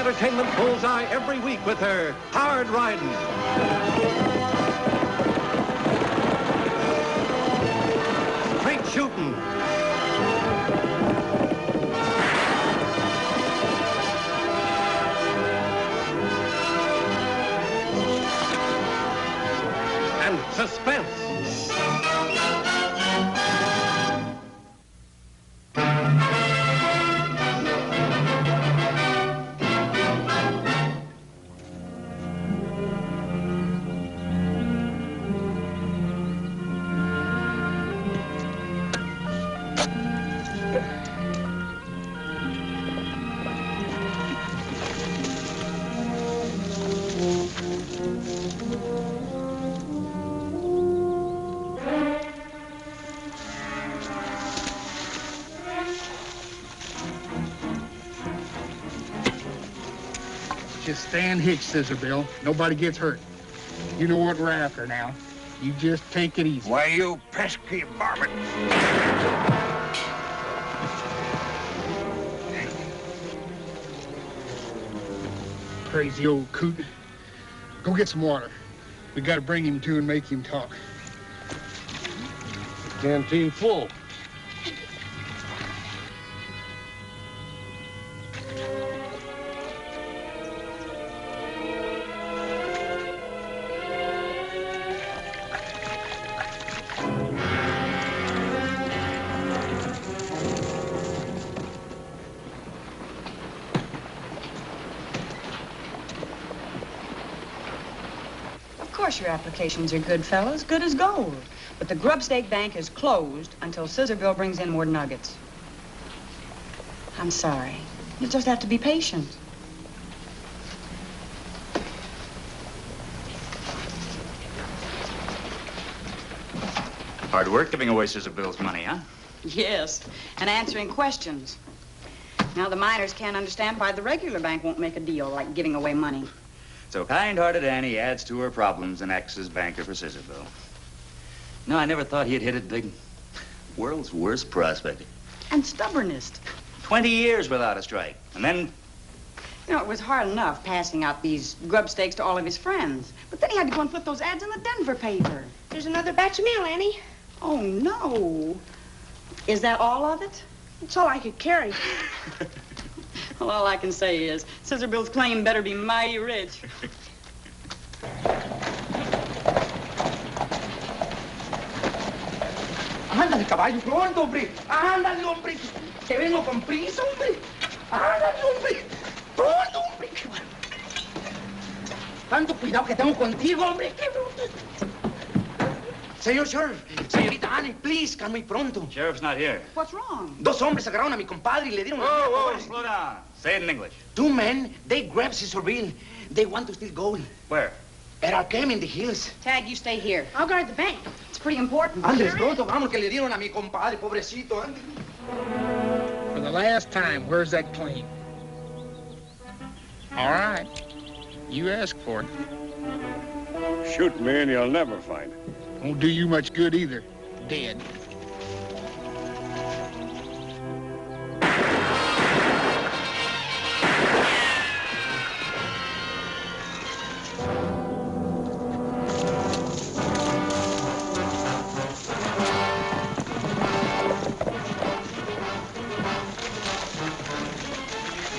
Entertainment Bullseye every week with her hard riding. Straight shooting. And suspense. Just stand hitch, Scissorbill. Nobody gets hurt. You know what we're after now. You just take it easy. Why, you pesky varmint. Crazy old coot. Go get some water. We gotta bring him to and make him talk. Canteen full. Of course your applications are good, fellas, good as gold. But the Grubstake Bank is closed until Scissorbill brings in more nuggets. I'm sorry. You'll just have to be patient. Hard work giving away Scissorbill's money, huh? Yes, and answering questions. Now the miners can't understand why the regular bank won't make a deal like giving away money. So kind-hearted Annie adds to her problems and acts as banker for Scissorbill. No, I never thought he'd hit it big. World's worst prospector. And stubbornest. 20 years without a strike. And then... You know, it was hard enough passing out these Grubstakes to all of his friends. But then he had to go and put those ads in the Denver paper. There's another batch of mail, Annie. Oh, no. Is that all of it? It's all I could carry. Well, all I can say is, Scissorbill's claim better be mighty rich. Ándale, caballo, pronto, hombre. Ándale, hombre. Que vengo con prisa, hombre. Ándale, hombre. Pronto, hombre. Tanto cuidado que tengo contigo, hombre. Qué bruto. Señor Sheriff, señorita Annie, please, come muy pronto. Sheriff's not here. What's wrong? Dos hombres agarraron a mi compadre y le dieron... Whoa, slow down. Say it in English. Two men, they grabbed Scissorbill. They want to steal gold. Where? At our camp in the hills. Tagg, you stay here. I'll guard the bank. It's pretty important. Andres, pronto, vamos, que le dieron a mi compadre, pobrecito. Ande. For the last time, where's that claim? All right. You asked for it. Shoot me and you'll never find it. Won't do you much good either. Dead.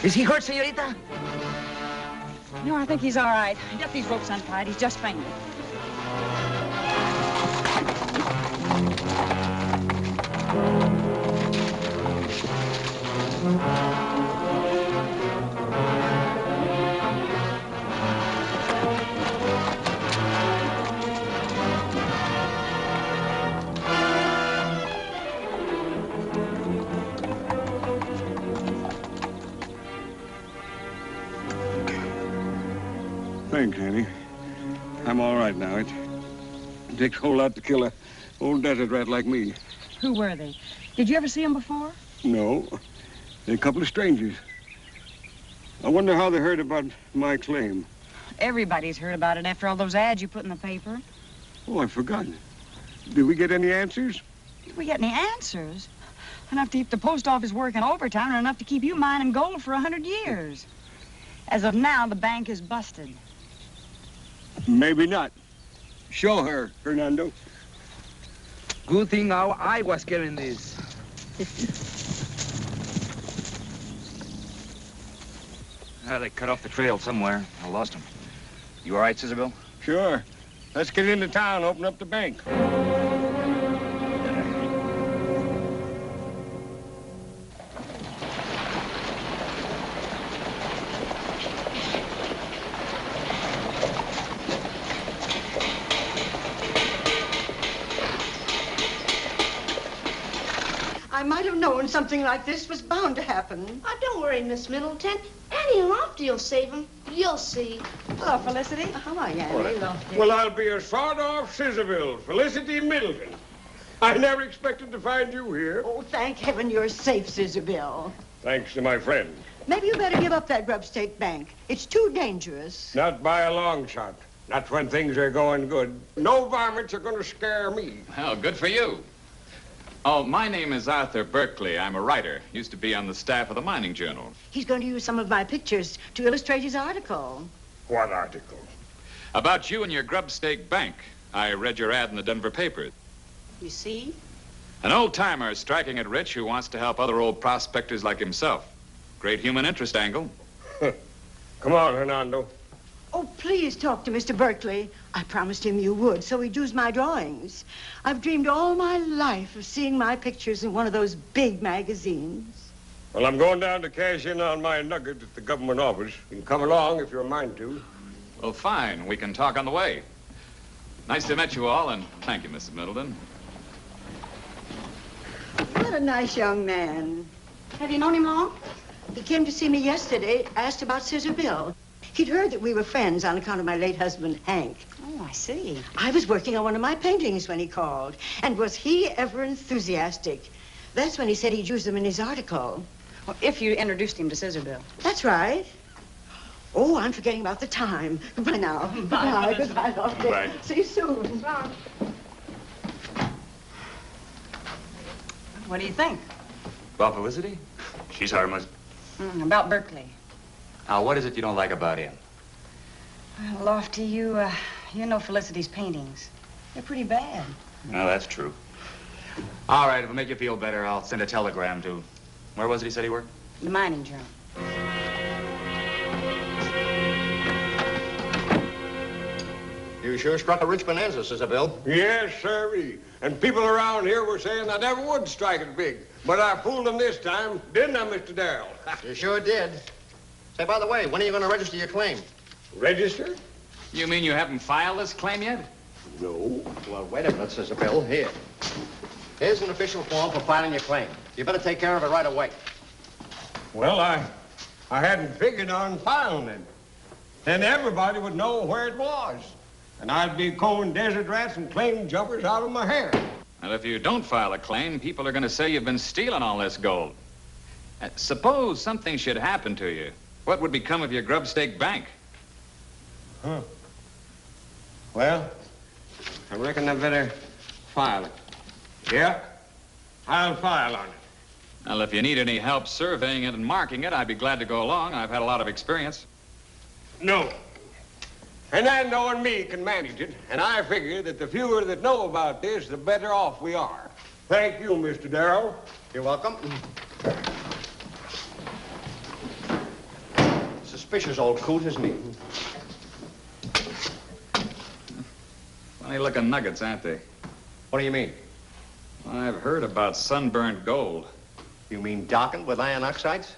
Is he hurt, señorita? No, I think he's all right. Get these ropes untied. He's just fainted. Thanks, Annie. I'm all right now. It takes a whole lot to kill a old desert rat like me. Who were they? Did you ever see them before? No. They're a couple of strangers. I wonder how they heard about my claim. Everybody's heard about it after all those ads you put in the paper. Oh, I forgot. Did we get any answers? Did we get any answers? Enough to keep the post office working overtime and enough to keep you mining gold for 100 years. As of now, the bank is busted. Maybe not. Show her, Fernando. Good thing how I was carrying this. They cut off the trail somewhere. I lost him. You all right, Scissorbill? Sure. Let's get into town, open up the bank. I might have known something like this was bound to happen. Oh, don't worry, Miss Middleton. Annie Lofty will save him. You'll see. Hello, Felicity. How are you, Annie? Lofty? Well, I'll be a sawed-off Scissorbill, Felicity Middleton. I never expected to find you here. Oh, thank heaven you're safe, Scissorbill. Thanks to my friend. Maybe you better give up that Grubstake bank. It's too dangerous. Not by a long shot. Not when things are going good. No varmints are going to scare me. Well, good for you. Oh, my name is Arthur Berkeley. I'm a writer. Used to be on the staff of the Mining Journal. He's going to use some of my pictures to illustrate his article. What article? About you and your Grubstake bank. I read your ad in the Denver papers. You see? An old-timer striking it rich who wants to help other old prospectors like himself. Great human interest angle. Come on, Hernando. Oh, please talk to Mr. Berkeley. I promised him you would, so he'd use my drawings. I've dreamed all my life of seeing my pictures in one of those big magazines. Well, I'm going down to cash in on my nugget at the government office. You can come along if you're a mind to. Well, fine. We can talk on the way. Nice to meet you all, and thank you, Mrs. Middleton. What a nice young man. Have you known him long? He came to see me yesterday, asked about Scissorbill. He'd heard that we were friends on account of my late husband, Hank. Oh, I see. I was working on one of my paintings when he called. And was he ever enthusiastic? That's when he said he'd use them in his article. Well, if you introduced him to Scissorbill. That's right. Oh, I'm forgetting about the time. Goodbye now. Goodbye. Goodbye, Lofty. Goodbye. See you soon. What do you think? About Felicity? She's harmless. About Berkeley. Now, what is it you don't like about him? Well, Lofty, you know Felicity's paintings. They're pretty bad. No, that's true. All right, if it'll make you feel better, I'll send a telegram to... Where was it he said he worked? The Mining Journal. You sure struck a rich bonanza, Scissorbill. Yes, sirree. And people around here were saying I never would strike it big. But I fooled them this time, didn't I, Mr. Darrell? You sure did. Say, by the way, when are you going to register your claim? Register? You mean you haven't filed this claim yet? No. Well, wait a minute, Scissorbill. Here. Here's an official form for filing your claim. You better take care of it right away. Well, I hadn't figured on filing it. Then everybody would know where it was. And I'd be combing desert rats and claim jumpers out of my hair. And if you don't file a claim, people are going to say you've been stealing all this gold. Suppose something should happen to you. What would become of your Grubstake bank? Huh. Well, I reckon I better file it. Yeah, I'll file on it. Well, if you need any help surveying it and marking it, I'd be glad to go along. I've had a lot of experience. No. And I knowing me can manage it, and I figure that the fewer that know about this, the better off we are. Thank you, Mr. Darrell. You're welcome. Suspicious old coot, isn't he? Funny-looking nuggets, aren't they? What do you mean? I've heard about sunburned gold. You mean darkened with iron oxides?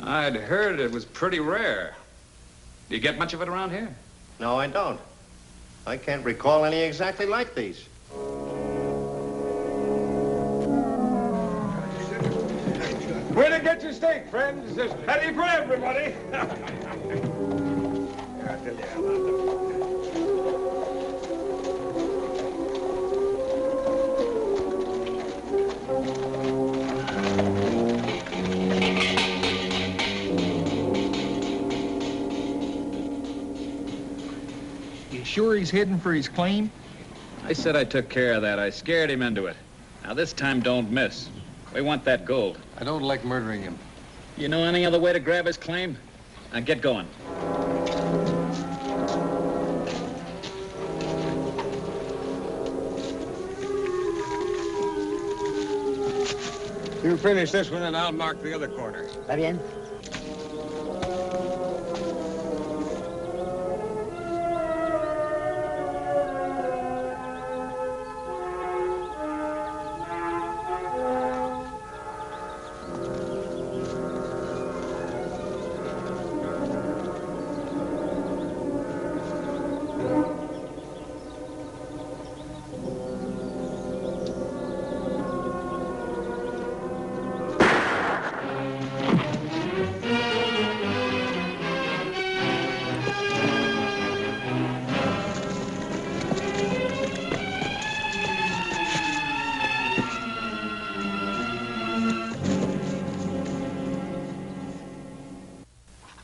I'd heard it was pretty rare. Do you get much of it around here? No, I don't. I can't recall any exactly like these. Where to get your steak, friends? There's plenty for everybody. You sure he's heading for his claim? I said I took care of that. I scared him into it. Now, this time, don't miss. We want that gold. I don't like murdering him. You know any other way to grab his claim? Get going. You finish this one and I'll mark the other corner. ¿Está bien?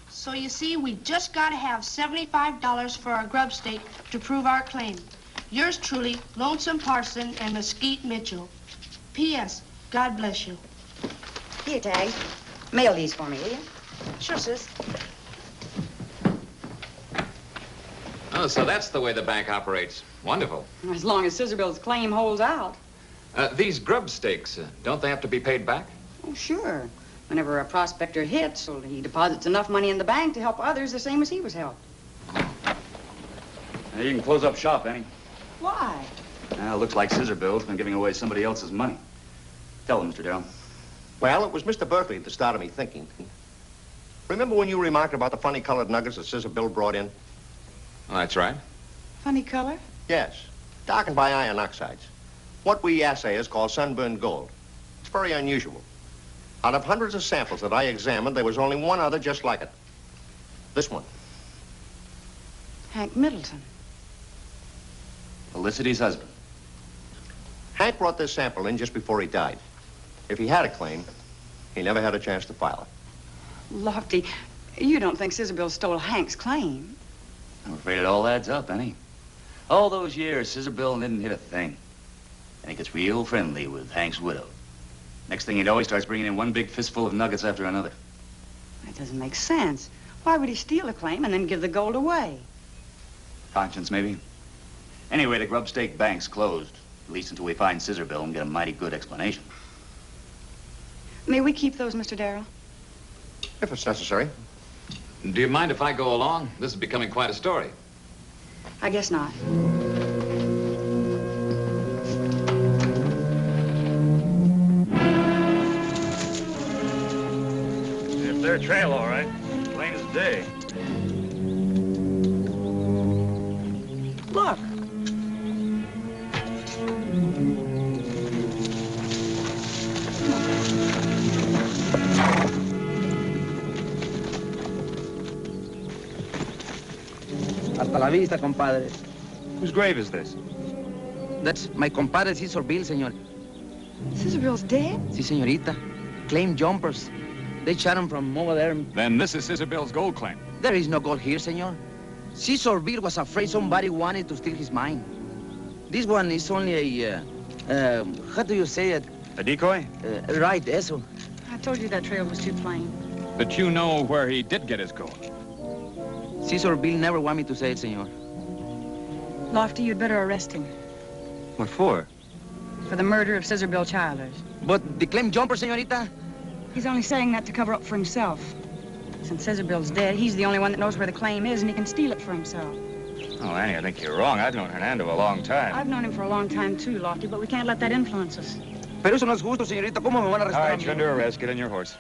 So you see, we just got to have $75 for our grubstake to prove our claim. Yours truly, Lonesome Parson and Mesquite Mitchell. P.S. God bless you. Here, Tagg. Mail these for me, will you? Sure, sis. Oh, so that's the way the bank operates. Wonderful. As long as Scissorbill's claim holds out. These grubstakes, don't they have to be paid back? Oh, sure. Whenever a prospector hits, well, he deposits enough money in the bank to help others the same as he was helped. Now, you can close up shop, Annie. Why? Well, looks like Scissorbill's been giving away somebody else's money. Tell them, Mr. Darrell. Well, it was Mr. Berkeley that started me thinking. Remember when you remarked about the funny colored nuggets that Scissorbill brought in? Oh, that's right. Funny color? Yes, darkened by iron oxides. What we assayers call sunburned gold. It's very unusual. Out of hundreds of samples that I examined, there was only one other just like it. This one. Hank Middleton. Felicity's husband. Hank brought this sample in just before he died. If he had a claim, he never had a chance to file it. Lofty, you don't think Scissorbill stole Hank's claim? I'm afraid it all adds up, Annie. All those years, Scissorbill didn't hit a thing. And he gets real friendly with Hank's widow. Next thing you know, he starts bringing in one big fistful of nuggets after another. That doesn't make sense. Why would he steal a claim and then give the gold away? Conscience, maybe. Anyway, the Grubstake bank's closed. At least until we find Scissorbill and get a mighty good explanation. May we keep those, Mr. Darrell? If it's necessary. Do you mind if I go along? This is becoming quite a story. I guess not. It's their trail, all right. Plain as day. Look. Hasta la vista, compadre. Whose grave is this? That's my compadre Scissorbill, senor. Scissorbill's dead? Si, señorita. Claim jumpers. They shot him from over there. Then this is Scissorbill's gold claim. There is no gold here, senor. Scissorbill was afraid somebody wanted to steal his mine. This one is only a, how do you say it? A decoy? Right, eso. I told you that trail was too plain. But you know where he did get his gold. Scissorbill never want me to say it, senor. Lofty, you'd better arrest him. What for? For the murder of Scissorbill Childers. But the claim jumper, señorita? He's only saying that to cover up for himself. Since Scissorbill's dead, he's the only one that knows where the claim is, and he can steal it for himself. Oh, Annie, I think you're wrong. I've known Hernando a long time. I've known him for a long time, too, Lofty, but we can't let that influence us. Pero eso no es justo, señorita. ¿Cómo me van a arrestar? All right, you're under arrest. Get on your horse.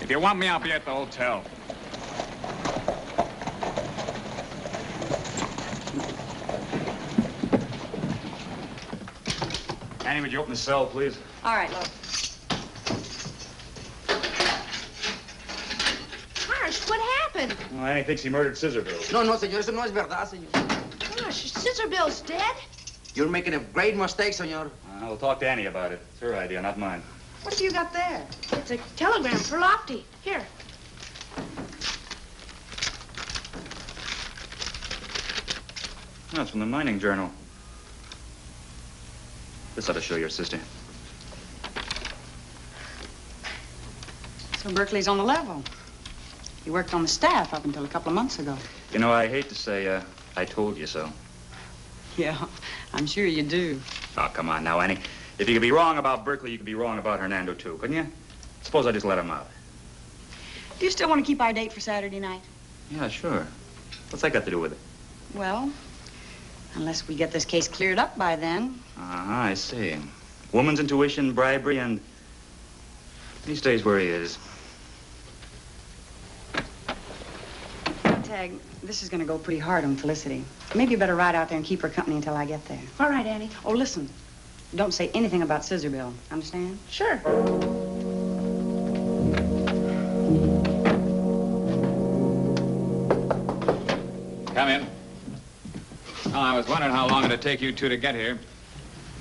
If you want me, I'll be at the hotel. Annie, would you open the cell, please? All right, Lofty. Well, Annie thinks he murdered Scissorbill. No, señor, eso no es verdad, señor. Gosh, Scissorbill's dead? You're making a great mistake, señor. We'll talk to Annie about it. It's her idea, not mine. What have you got there? It's a telegram for Lofty. Here. That's from the mining journal. This ought to show your sister. So Berkeley's on the level. He worked on the staff up until a couple of months ago. You know, I hate to say, I told you so. Yeah, I'm sure you do. Oh, come on now, Annie. If you could be wrong about Berkeley, you could be wrong about Hernando, too, couldn't you? Suppose I just let him out. Do you still want to keep our date for Saturday night? Yeah, sure. What's that got to do with it? Well, unless we get this case cleared up by then. Uh-huh, I see. Woman's intuition, bribery, and he stays where he is. Tagg, this is going to go pretty hard on Felicity. Maybe you better ride out there and keep her company until I get there. All right, Annie. Oh, listen. Don't say anything about Scissorbill. Understand? Sure. Come in. Well, I was wondering how long it'd take you two to get here.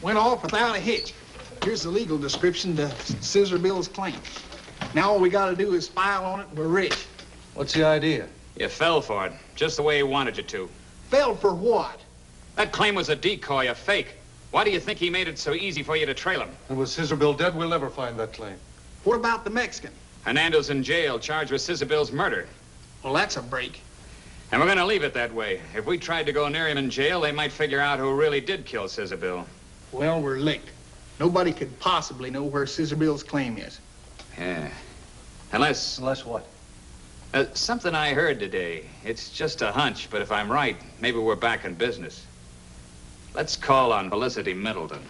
Went off without a hitch. Here's the legal description to Scissorbill's claim. Now all we gotta do is file on it and we're rich. What's the idea? You fell for it, just the way he wanted you to. Fell for what? That claim was a decoy, a fake. Why do you think he made it so easy for you to trail him? And with Scissorbill dead, we'll never find that claim. What about the Mexican? Hernando's in jail, charged with Scissorbill's murder. Well, that's a break. And we're gonna leave it that way. If we tried to go near him in jail, they might figure out who really did kill Scissorbill. Well, we're licked. Nobody could possibly know where Scissorbill's claim is. Yeah. Unless... Unless what? Something I heard today. It's just a hunch, but if I'm right, maybe we're back in business. Let's call on Felicity Middleton.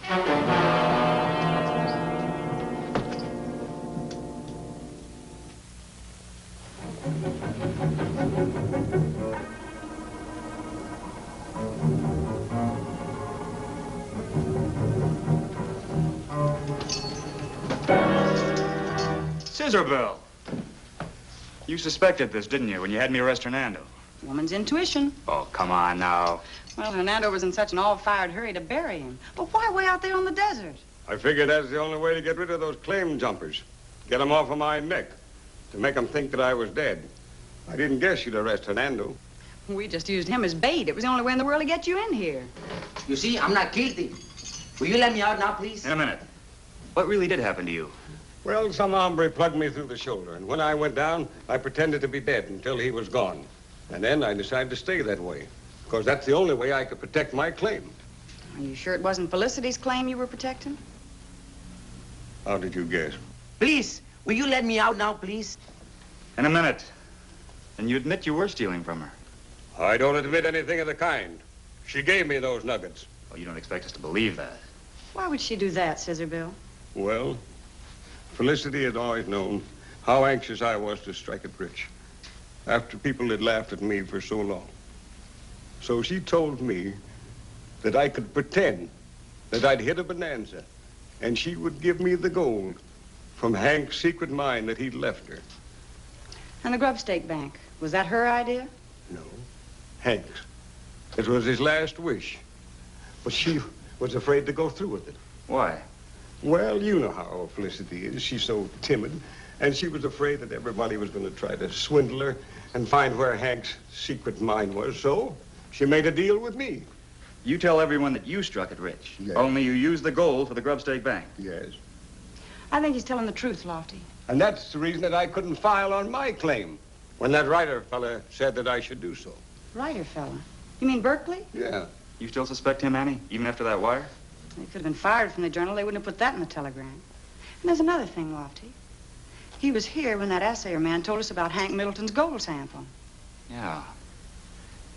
Scissorbill! You suspected this, didn't you, when you had me arrest Hernando? Woman's intuition. Oh, come on now. Well, Hernando was in such an all-fired hurry to bury him. But why way out there on the desert? I figured that's the only way to get rid of those claim jumpers. Get them off of my neck. To make them think that I was dead. I didn't guess you'd arrest Hernando. We just used him as bait. It was the only way in the world to get you in here. You see, I'm not guilty. Will you let me out now, please? In a minute. What really did happen to you? Well, some hombre plugged me through the shoulder, and when I went down, I pretended to be dead until he was gone. And then I decided to stay that way, because that's the only way I could protect my claim. Are you sure it wasn't Felicity's claim you were protecting? How did you guess? Please, will you let me out now, please? In a minute. And you admit you were stealing from her. I don't admit anything of the kind. She gave me those nuggets. Well, you don't expect us to believe that. Why would she do that, Scissorbill? Well, Felicity had always known how anxious I was to strike it rich, after people had laughed at me for so long. So she told me that I could pretend that I'd hit a bonanza, and she would give me the gold from Hank's secret mine that he'd left her. And the Grubstake Bank, was that her idea? No, Hank's. It was his last wish, but she was afraid to go through with it. Why? Well, you know how Felicity is. She's so timid. And she was afraid that everybody was going to try to swindle her and find where Hank's secret mine was. So she made a deal with me. You tell everyone that you struck it rich. Yes. Only you used the gold for the Grubstake Bank. Yes. I think he's telling the truth, Lofty. And that's the reason that I couldn't file on my claim when that writer fella said that I should do so. Writer fella. You mean Berkeley? Yeah. You still suspect him, Annie, even after that wire? He could have been fired from the journal. They wouldn't have put that in the telegram. And there's another thing, Lofty. He was here when that assayer man told us about Hank Middleton's gold sample. Yeah.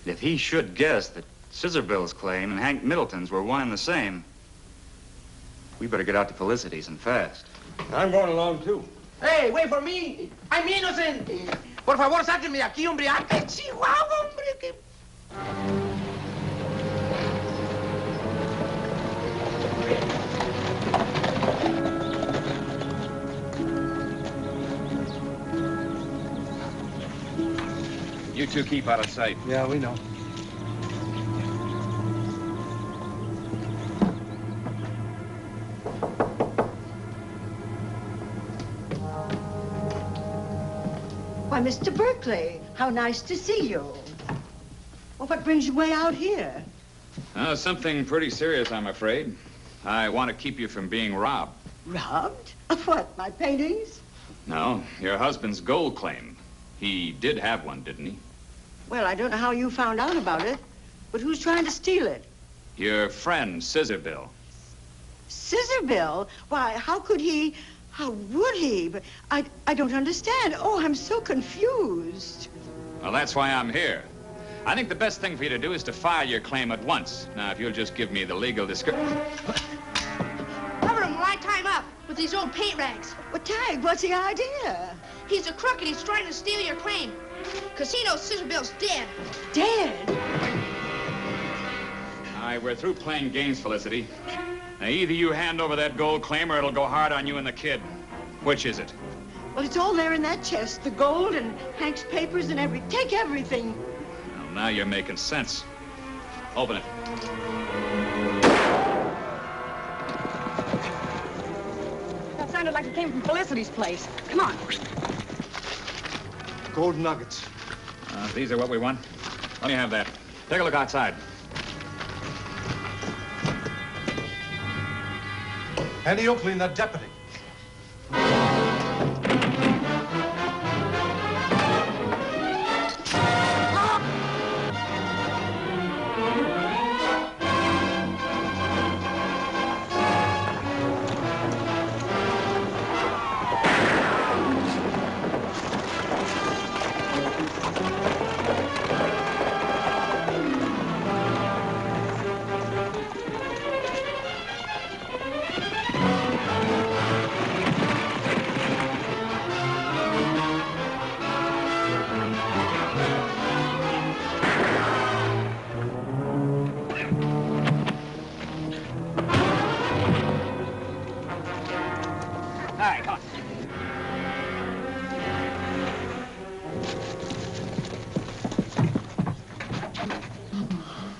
If he should guess that Scissorbill's claim and Hank Middleton's were one and the same, we better get out to Felicity's and fast. I'm going along, too. Hey, wait for me. I'm innocent. Por favor, sáquenme de aquí, hombre. ¡Ay, qué chihuahua, hombre! Que... two keep out of sight. Yeah, we know. Why, Mr. Berkeley, how nice to see you. Well, what brings you way out here? Something pretty serious, I'm afraid. I want to keep you from being robbed. Robbed? Of what, my paintings? No, your husband's gold claim. He did have one, didn't he? Well, I don't know how you found out about it, but who's trying to steal it? Your friend, Scissorbill. Scissorbill? Why, how could he... How would he? But I don't understand. Oh, I'm so confused. Well, that's why I'm here. I think the best thing for you to do is to file your claim at once. Now, if you'll just give me the legal description. Cover him while I tie him up with these old paint rags. Well, Tagg, what's the idea? He's a crook and he's trying to steal your claim. Because he knows Scissorbill's dead. Dead? All right, we're through playing games, Felicity. Now, either you hand over that gold claim or it'll go hard on you and the kid. Which is it? Well, it's all there in that chest. The gold and Hank's papers and take everything. Well, now you're making sense. Open it. That sounded like it came from Felicity's place. Come on. Gold nuggets. These are what we want. Let me have that. Take a look outside. Annie Oakley and that deputy.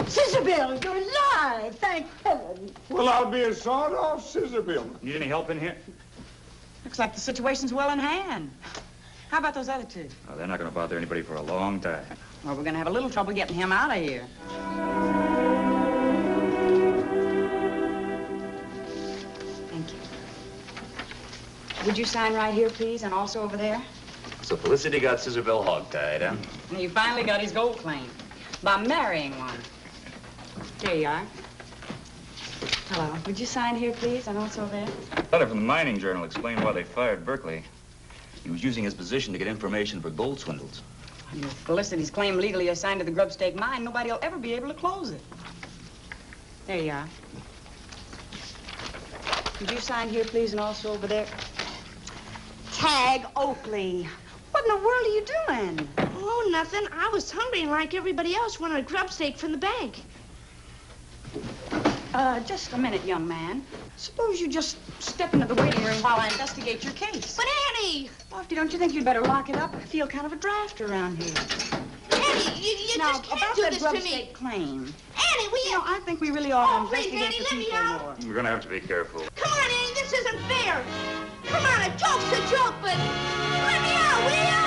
Scissorbill, you're alive! Thank heaven. Well, I'll be a sawed-off Scissorbill. Need any help in here? Looks like the situation's well in hand. How about those other two? Oh, they're not going to bother anybody for a long time. Well, we're going to have a little trouble getting him out of here. Thank you. Would you sign right here, please, and also over there? So Felicity got Scissorbill hogtied, huh? And he finally got his gold claim by marrying one. There you are. Hello. Would you sign here, please, and also there? A letter from the Mining Journal explained why they fired Berkeley. He was using his position to get information for gold swindles. I mean, if Felicity's claim legally assigned to the Grubstake mine, nobody will ever be able to close it. There you are. Would you sign here, please, and also over there? Tagg Oakley. What in the world are you doing? Oh, nothing. I was hungry and like everybody else wanted a grubstake from the bank. Just a minute, young man. Suppose you just step into the waiting room while I investigate your case. But Annie! Lofty, don't you think you'd better lock it up? I feel kind of a draft around here. Annie, you Now, just can't about do that this to Grubstake me. claim. Annie, You know, I think we really ought to please, investigate Annie, the let me people out. more. We're going to have to be careful. Come on, Annie, this isn't fair. Come on, a joke's a joke, but let me out, will you?